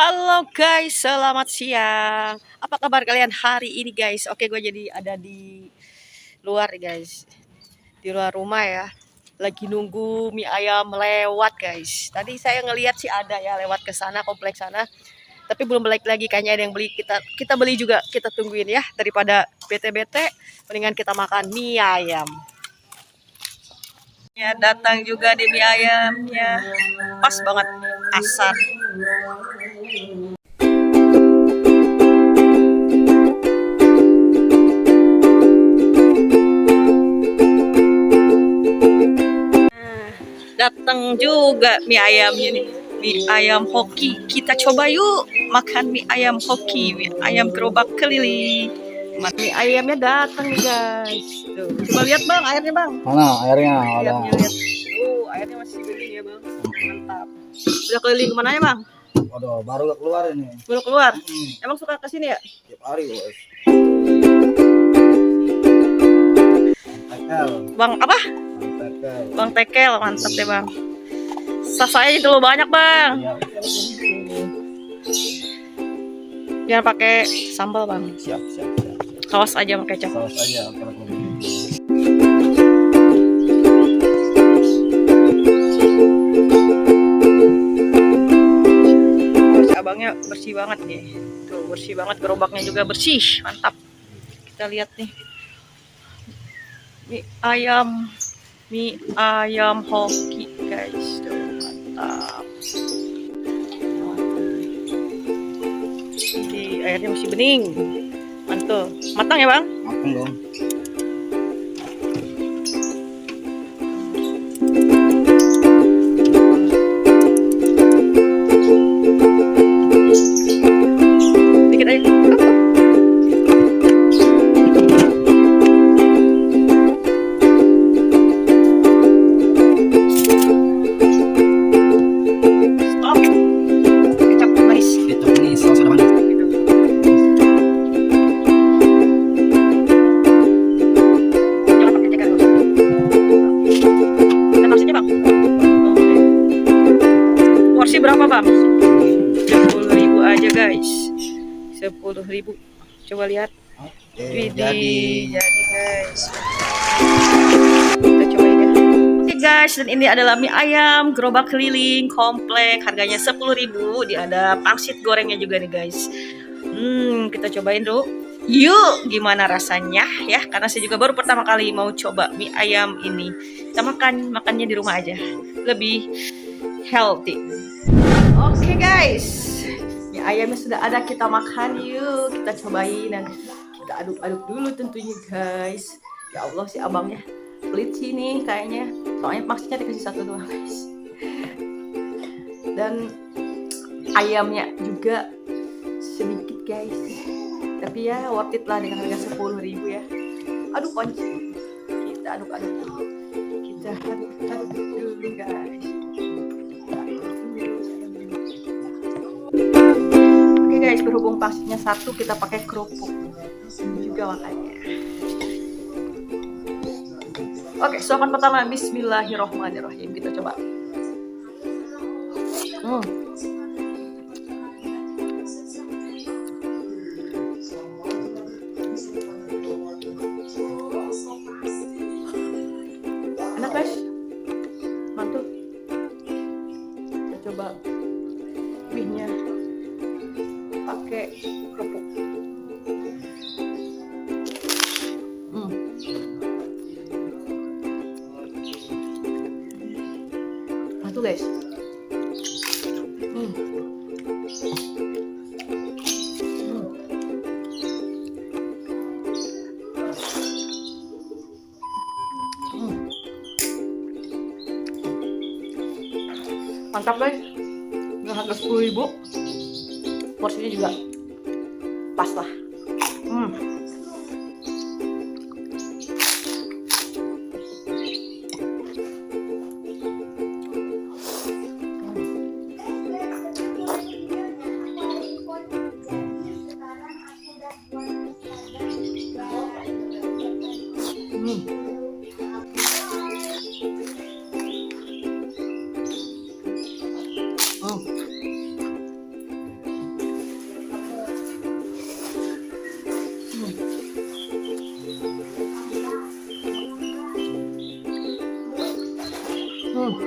Halo guys, selamat siang. Apa kabar kalian hari ini guys? Oke, gue jadi ada di luar nih guys. Di luar rumah ya. Lagi nunggu mie ayam lewat guys. Tadi saya ngelihat sih ada ya lewat ke sana, kompleks sana. Tapi belum balik lagi, kayaknya ada yang beli. Kita beli juga, kita tungguin ya. Daripada bete-bete, mendingan kita makan mie ayam. Ya, datang juga di mie ayamnya. Pas banget asar. Datang juga mie ayamnya nih, mie ayam hoki. Kita coba yuk makan mie ayam hoki, mie ayam gerobak keliling. Mie ayamnya datang nih guys. Tuh, coba lihat bang, airnya bang. Mana airnya? Lihat. Airnya masih bening ya bang. Mantap. Udah keliling kemana ya bang? Waduh, baru keluar ini. Baru keluar. Emang suka kesini ya? Tiap hari bos. Bang apa? Bang Tekel, mantap deh bang. Sasanya itu banyak bang. Jangan pakai sambal bang. Siap. Saus aja pakai kecap. Saus aja. Abangnya bersih banget nih. Tuh bersih banget, gerobaknya juga bersih, mantap. Kita lihat nih. Mie ayam hoki guys, tuh mantap. Ini airnya masih bening, mantul, matang ya bang? Matang dong. Dikit aja. Porsi berapa bang? 10.000 aja guys. 10.000. Coba lihat. Jadi guys. Kita cobain ya. Oke guys, dan ini adalah mie ayam gerobak keliling komplek. Harganya 10.000. Dia ada pangsit gorengnya juga nih guys. Kita cobain dulu. Yuk, gimana rasanya ya? Karena saya juga baru pertama kali mau coba mie ayam ini. Kita makannya di rumah aja. Lebih healthy. Oke guys, mie ayamnya sudah ada, kita makan yuk. Kita cobain dan kita aduk-aduk dulu tentunya guys. Ya Allah, si abangnya pelit sini kayaknya. Soalnya maksudnya dikasih satu doang guys. Dan ayamnya juga sedikit guys. Tapi ya worth it lah dengan harga 10.000 ya. Aduk aja. Kita aduk-aduk dulu. Kita aduk-aduk dulu guys. Oke guys, berhubung pangsitnya satu, kita pakai kerupuk juga makanya. Oke, suapan pertama, bismillahirrohmanirrohim. Kita coba. Enak guys, mantul. Kita coba mie-nya pakai kerupuk. Mantul guys. Mantap guys, dengan harga 10.000, porsinya juga pas lah. Ini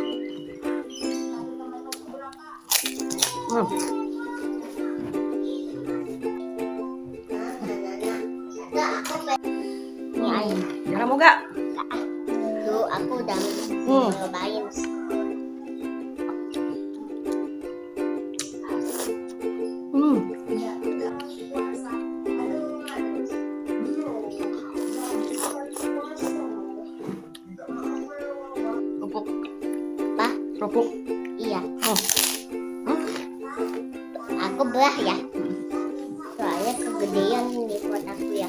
ayam. Jangan mau gak? Tuh aku udah nyobain. Kerupuk. Apa? Kerupuk. Iya. Aku belah ya. Soalnya kegedean di buat aku ya.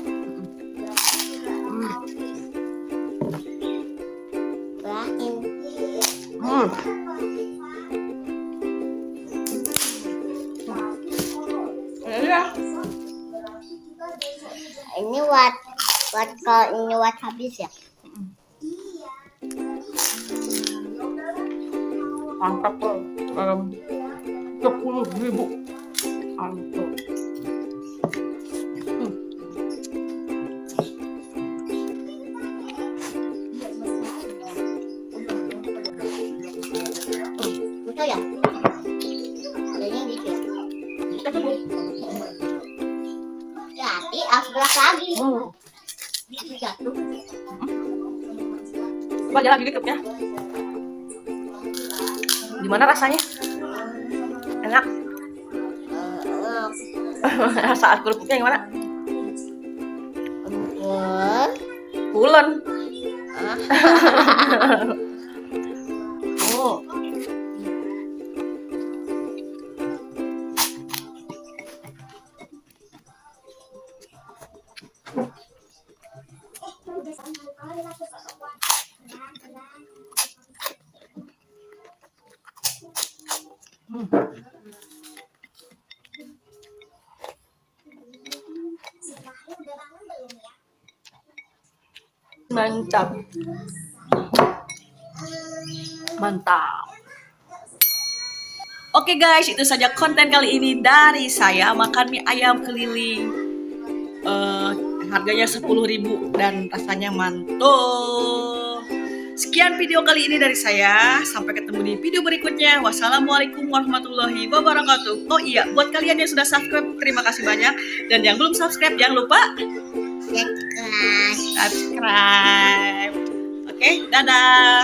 Belahin. Iya. Ini buat kalau ini buat habis ya. Mantap tuh. 10.000. Mantap. Betul ya? Jadi gitu ya. Jadi harus belah lagi. Jatuh. Coba jalan dikit ya. Gimana rasanya? Enak. Saat kerupuknya gimana? Pulen. Oh. Mantap. Mantap. Oke guys, itu saja konten kali ini dari saya, makan mie ayam keliling. Harganya 10.000 dan rasanya mantul. Sekian video kali ini dari saya. Sampai ketemu di video berikutnya. Wassalamualaikum warahmatullahi wabarakatuh. Oh iya, buat kalian yang sudah subscribe, terima kasih banyak. Dan yang belum subscribe, jangan lupa subscribe. Oke, dadah.